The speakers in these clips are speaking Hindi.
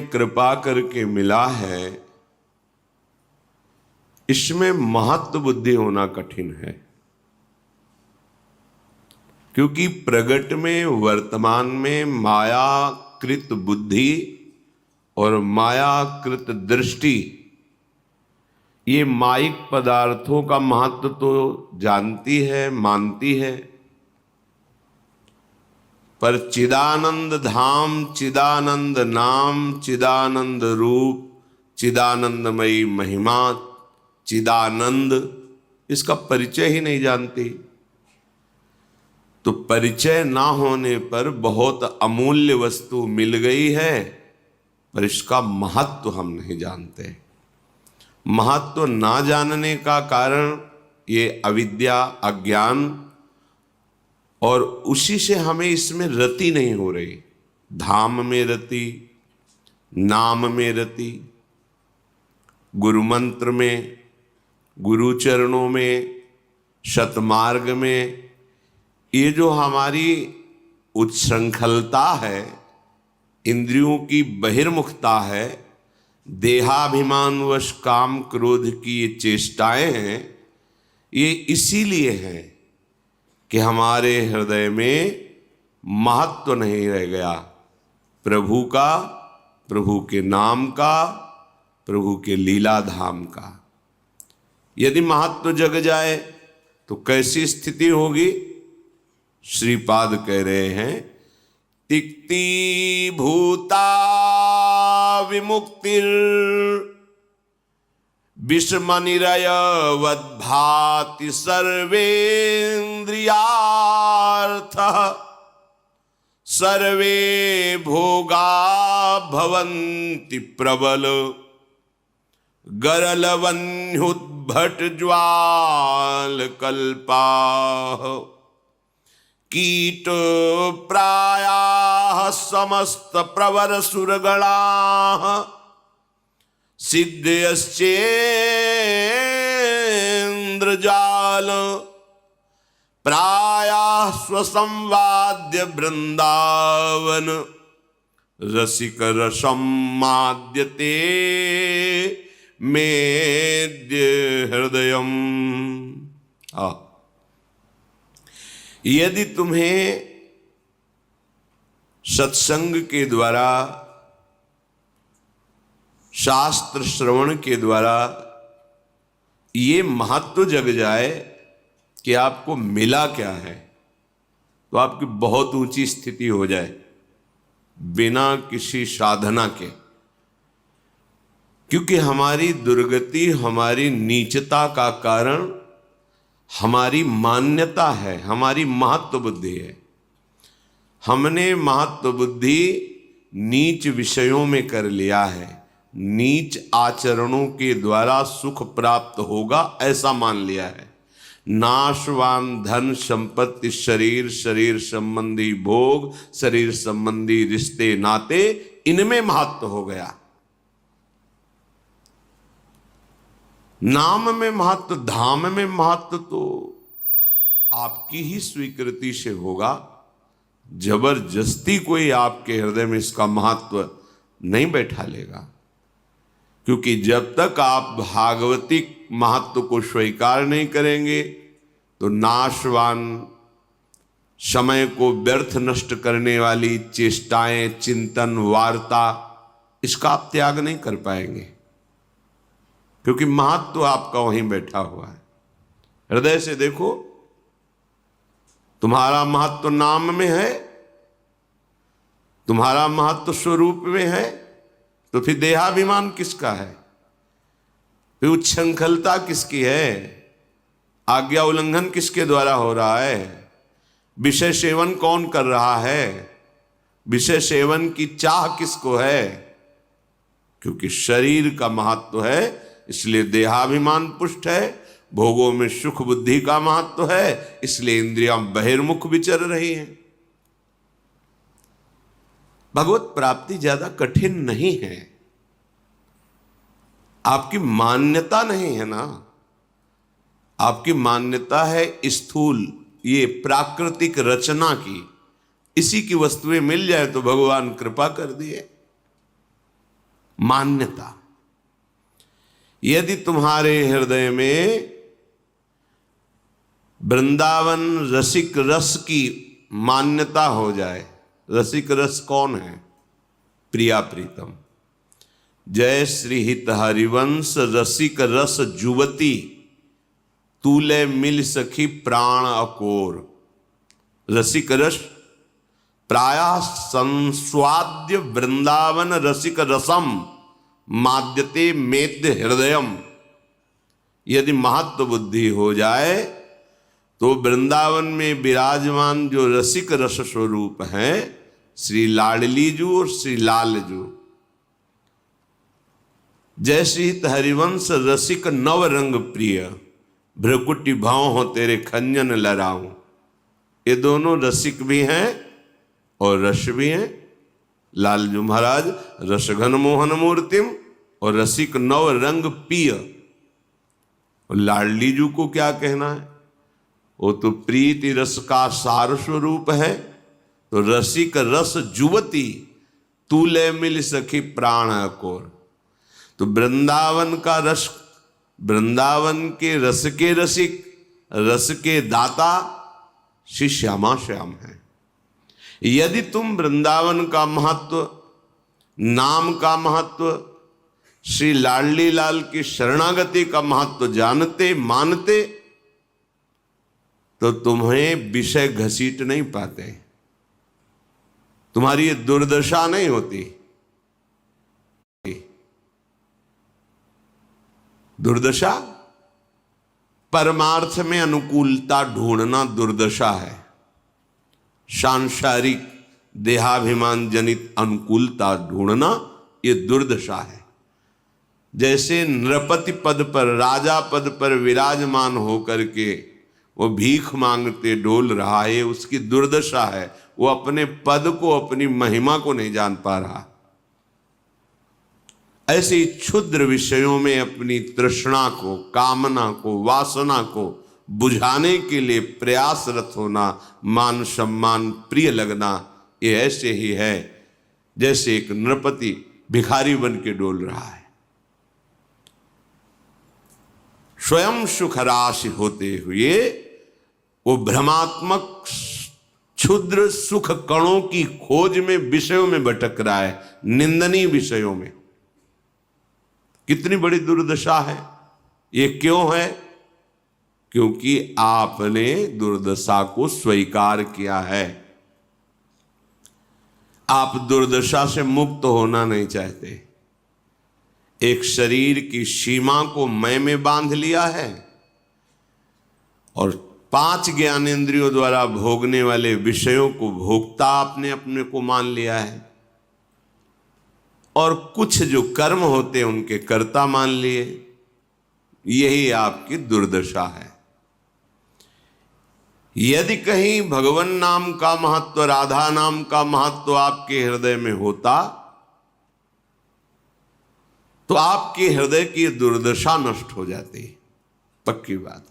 कृपा करके मिला है, इसमें महत्व बुद्धि होना कठिन है। क्योंकि प्रगट में वर्तमान में मायाकृत बुद्धि और मायाकृत दृष्टि, ये माइक पदार्थों का महत्व तो जानती है, मानती है, पर चिदानंद धाम, चिदानंद नाम, चिदानंद रूप, चिदानंदमयी महिमा, चिदानंद, इसका परिचय ही नहीं जानती। तो परिचय ना होने पर बहुत अमूल्य वस्तु मिल गई है, पर इसका महत्व हम नहीं जानते। महत्व ना जानने का कारण ये अविद्या, अज्ञान, और उसी से हमें इसमें रति नहीं हो रही। धाम में रति, नाम में रति, गुरु मंत्र में, गुरु चरणों में, सतमार्ग में, ये जो हमारी उच्छृंखलता है, इंद्रियों की बहिर्मुखता है, देहाभिमानवश काम क्रोध की ये चेष्टाएं हैं, ये इसीलिए हैं कि हमारे हृदय में महत्व नहीं रह गया प्रभु का, प्रभु के नाम का, प्रभु के लीला धाम का। यदि महत्व जग जाए तो कैसी स्थिति होगी? श्रीपाद कह रहे हैं, तिक्ति भूता विमुक्तिर विषमनिरयवद्भाति सर्वेन्द्रियार्थ, सर्वे भोगा भवन्ति प्रबल गरलवन्युद्भट ज्वाल कल्पा, कीट प्रायाः समस्त प्रवर सुरगणाः, सिद्धयश्चेन्द्रजाल प्रायाः स्वसंवाद्य वृंदावन, रसिक रसमाद्यते मेद्य हृदयम। यदि तुम्हें सत्संग के द्वारा, शास्त्र श्रवण के द्वारा ये महत्व जग जाए कि आपको मिला क्या है, तो आपकी बहुत ऊंची स्थिति हो जाए बिना किसी साधना के। क्योंकि हमारी दुर्गति, हमारी नीचता का कारण हमारी मान्यता है, हमारी महत्व बुद्धि है। हमने महत्व बुद्धि नीच विषयों में कर लिया है। नीच आचरणों के द्वारा सुख प्राप्त होगा ऐसा मान लिया है। नाशवान धन संपत्ति, शरीर, शरीर संबंधी भोग, शरीर संबंधी रिश्ते नाते, इनमें महत्व हो गया। नाम में महत्व, धाम में महत्व तो आपकी ही स्वीकृति से होगा। जबरदस्ती कोई आपके हृदय में इसका महत्व नहीं बैठा लेगा। क्योंकि जब तक आप भागवतिक महत्व को स्वीकार नहीं करेंगे तो नाशवान, समय को व्यर्थ नष्ट करने वाली चेष्टाएं, चिंतन, वार्ता, इसका आप त्याग नहीं कर पाएंगे। क्योंकि महत्व आपका वहीं बैठा हुआ है। हृदय से देखो, तुम्हारा महत्व नाम में है, तुम्हारा महत्व स्वरूप में है, तो फिर देहाभिमान किसका है? फिर उच्छृंखलता किसकी है? आज्ञा उल्लंघन किसके द्वारा हो रहा है? विषय सेवन कौन कर रहा है? विषय सेवन की चाह किसको है? क्योंकि शरीर का महत्व है, इसलिए देहाभिमान पुष्ट है। भोगों में सुख बुद्धि का महत्व है, इसलिए इंद्रियां बहिर्मुख विचर रही हैं। भगवत प्राप्ति ज्यादा कठिन नहीं है। आपकी मान्यता नहीं है ना, आपकी मान्यता है स्थूल, ये प्राकृतिक रचना की। इसी की वस्तुएं मिल जाए तो भगवान कृपा कर दिए। मान्यता। यदि तुम्हारे हृदय में वृंदावन रसिक रस की मान्यता हो जाए, रसिक रस कौन है? प्रिया प्रीतम। जय श्री हित हरिवंश रसिक रस जुवती, तूले मिल सखी प्राण अकोर। रसिक रस प्रायः संस्वाद्य वृंदावन रसिक रसम माद्यते मेद्य हृदयम। यदि महत्व बुद्धि हो जाए तो वृंदावन में विराजमान जो रसिक रस स्वरूप हैं, श्री लाडलीजू और श्री लालजू, जय श्री हित हरिवंश रसिक नव रंग प्रिय, भ्रकुटी भाव हो तेरे खंजन लहराऊं। ये दोनों रसिक भी हैं और रस भी हैं। लालजू महाराज रसघन मोहन मूर्तिम और रसिक नव रंग पिय। और लाडलीजू को क्या कहना है? वो तो प्रीति रस का सार स्वरूप है। तो रसिक रस जुवती, तूले मिल सखी प्राण अकोर। तो वृंदावन का रस, वृंदावन के रस के रसिक, रस के दाता श्री श्यामा श्याम है। यदि तुम वृंदावन का महत्व, नाम का महत्व, श्री लाडली लाल की शरणागति का महत्व जानते मानते, तो तुम्हें विषय घसीट नहीं पाते, तुम्हारी ये दुर्दशा नहीं होती। दुर्दशा परमार्थ में अनुकूलता ढूंढना दुर्दशा है। सांसारिक देहाभिमान जनित अनुकूलता ढूंढना ये दुर्दशा है। जैसे नृपति पद पर, राजा पद पर विराजमान होकर के वो भीख मांगते डोल रहा है, उसकी दुर्दशा है। वो अपने पद को, अपनी महिमा को नहीं जान पा रहा। ऐसे ही क्षुद्र विषयों में अपनी तृष्णा को, कामना को, वासना को बुझाने के लिए प्रयासरत होना, मान सम्मान प्रिय लगना, ये ऐसे ही है जैसे एक नृपति भिखारी बन के डोल रहा है। स्वयं सुखराशि होते हुए वो भ्रमात्मक क्षुद्र सुख कणों की खोज में, विषयों में भटक रहा है, निंदनीय विषयों में। कितनी बड़ी दुर्दशा है। ये क्यों है? क्योंकि आपने दुर्दशा को स्वीकार किया है। आप दुर्दशा से मुक्त होना नहीं चाहते। एक शरीर की सीमा को मैं में बांध लिया है और 5 ज्ञानेंद्रियों द्वारा भोगने वाले विषयों को भोक्ता आपने अपने को मान लिया है, और कुछ जो कर्म होते हैं उनके कर्ता मान लिए। यही आपकी दुर्दशा है। यदि कहीं भगवान नाम का महत्व, राधा नाम का महत्व आपके हृदय में होता तो आपके हृदय की दुर्दशा नष्ट हो जाती। पक्की बात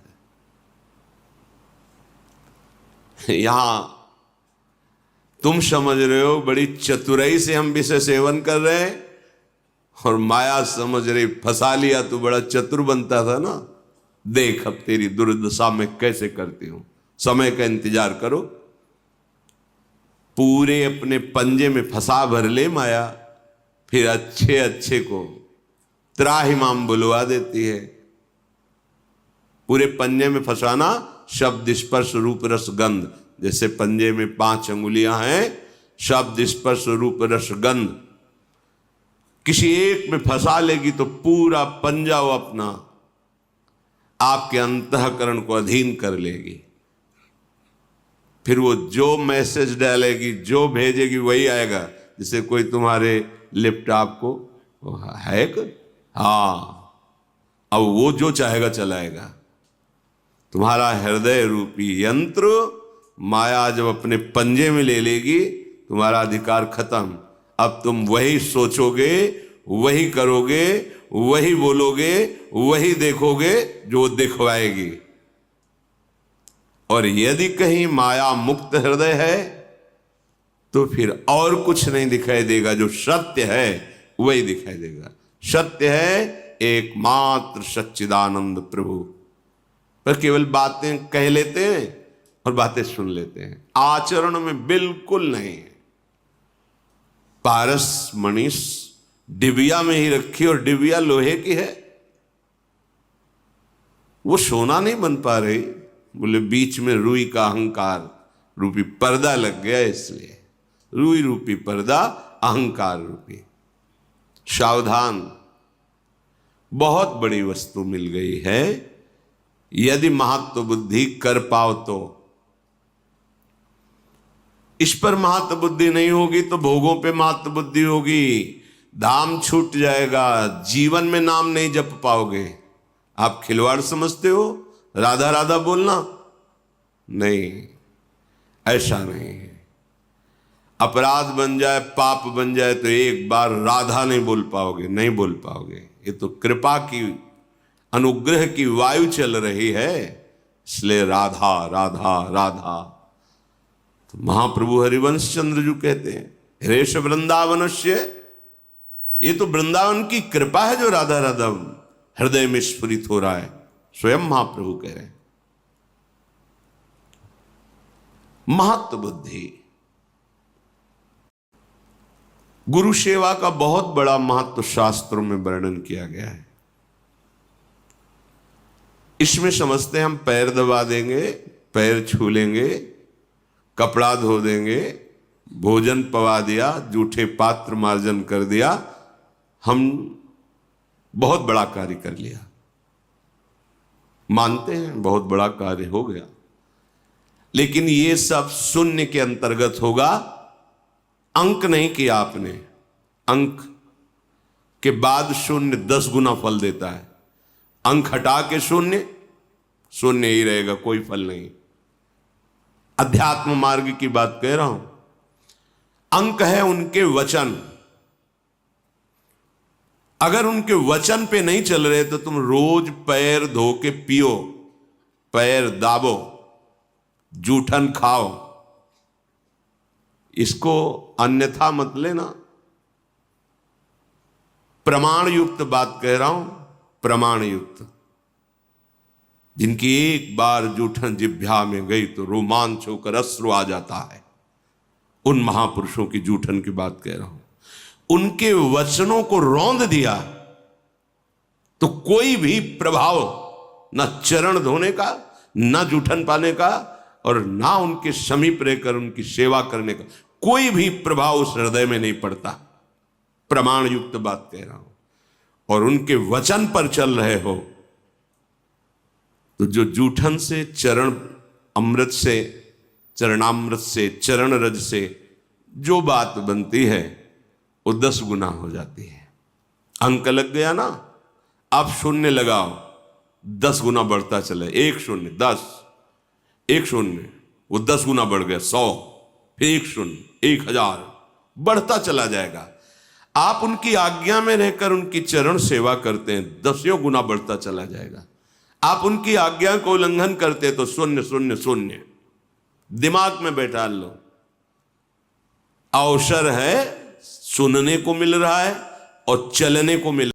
है। यहां तुम समझ रहे हो बड़ी चतुराई से हम विषय सेवन कर रहे हैं, और माया समझ रही फंसा लिया तो बड़ा चतुर बनता था ना। देख अब तेरी दुर्दशा में कैसे करती हूं। समय का इंतजार करो। पूरे अपने पंजे में फंसा भर ले माया, फिर अच्छे अच्छे को त्राहिमाम बुलवा देती है। पूरे पंजे में फंसाना, शब्द स्पर्श रूप रस गंध। जैसे पंजे में 5 अंगुलियां हैं, शब्द स्पर्श रूप रस गंध। किसी एक में फंसा लेगी तो पूरा पंजा वो अपना आपके अंतःकरण को अधीन कर लेगी। फिर वो जो मैसेज डालेगी, जो भेजेगी वही आएगा। जैसे कोई तुम्हारे लैपटॉप को हैक, हाँ, अब वो जो चाहेगा चलाएगा। तुम्हारा हृदय रूपी यंत्र माया जब अपने पंजे में ले लेगी, तुम्हारा अधिकार खत्म। अब तुम वही सोचोगे, वही करोगे, वही बोलोगे, वही देखोगे जो वो दिखवाएगी। और यदि कहीं माया मुक्त हृदय है तो फिर और कुछ नहीं दिखाई देगा। जो सत्य है वही दिखाई देगा। सत्य है एकमात्र सच्चिदानंद प्रभु। पर केवल बातें कह लेते हैं और बातें सुन लेते हैं, आचरण में बिल्कुल नहीं है। पारस मनीष डिबिया में ही रखी और डिबिया लोहे की है, वो सोना नहीं बन पा रही। बोले बीच में रुई का अहंकार रूपी पर्दा लग गया, इसलिए रुई रूपी पर्दा अहंकार रूपी। सावधान, बहुत बड़ी वस्तु मिल गई है। यदि महत्व बुद्धि कर पाओ तो। इस पर महत्व बुद्धि नहीं होगी तो भोगों पे महत्व बुद्धि होगी, धाम छूट जाएगा, जीवन में नाम नहीं जप पाओगे। आप खिलवाड़ समझते हो राधा राधा बोलना? नहीं, ऐसा नहीं है। अपराध बन जाए, पाप बन जाए तो एक बार राधा नहीं बोल पाओगे, नहीं बोल पाओगे। ये तो कृपा की, अनुग्रह की वायु चल रही है, इसलिए राधा राधा राधा। तो महाप्रभु हरिवंश चंद्र जी कहते हैं, हरेश वृंदावनस्य, ये तो वृंदावन की कृपा है जो राधा राधा हृदय में स्फुरित हो रहा है। स्वयं महाप्रभु कह रहे हैं। महत्व बुद्धि, गुरु सेवा का बहुत बड़ा महत्व शास्त्रों में वर्णन किया गया है। इसमें समझते हैं हम पैर दबा देंगे, पैर छू लेंगे, कपड़ा धो देंगे, भोजन पवा दिया, जूठे पात्र मार्जन कर दिया, हम बहुत बड़ा कार्य कर लिया। मानते हैं बहुत बड़ा कार्य हो गया, लेकिन ये सब शून्य के अंतर्गत होगा। अंक नहीं किया आपने, अंक के बाद शून्य 10 गुना फल देता है। अंक हटा के शून्य, शून्य ही रहेगा, कोई फल नहीं। अध्यात्म मार्ग की बात कह रहा हूं। अंक है उनके वचन, अगर उनके वचन पे नहीं चल रहे तो तुम रोज पैर धो के पियो, पैर दाबो, जूठन खाओ, इसको अन्यथा मत लेना। प्रमाण युक्त बात कह रहा हूं, प्रमाण युक्त। जिनकी एक बार जूठन जिह्वा में गई तो रोमांच होकर अश्रु आ जाता है, उन महापुरुषों की जूठन की बात कह रहा हूं। उनके वचनों को रौंद दिया तो कोई भी प्रभाव, न चरण धोने का, न जूठन पाने का, और ना उनके समीप रहकर उनकी सेवा करने का कोई भी प्रभाव उस हृदय में नहीं पड़ता। प्रमाण युक्त बात कह रहा हूं। और उनके वचन पर चल रहे हो तो जो जूठन से, चरण अमृत से, चरणामृत से, चरण रज से जो बात बनती है वो 10 गुना हो जाती है। अंक लग गया ना, आप शून्य लगाओ, 10 गुना बढ़ता चले। 1 शून्य 10, 1 शून्य वो 10 गुना बढ़ गया 100, फिर 1 शून्य 1000, बढ़ता चला जाएगा। आप उनकी आज्ञा में रहकर उनकी चरण सेवा करते हैं, 10 गुना बढ़ता चला जाएगा। आप उनकी आज्ञा को उल्लंघन करते तो 0 0 0। दिमाग में बैठा लो, अवसर है, सुनने को मिल रहा है और चलने को मिल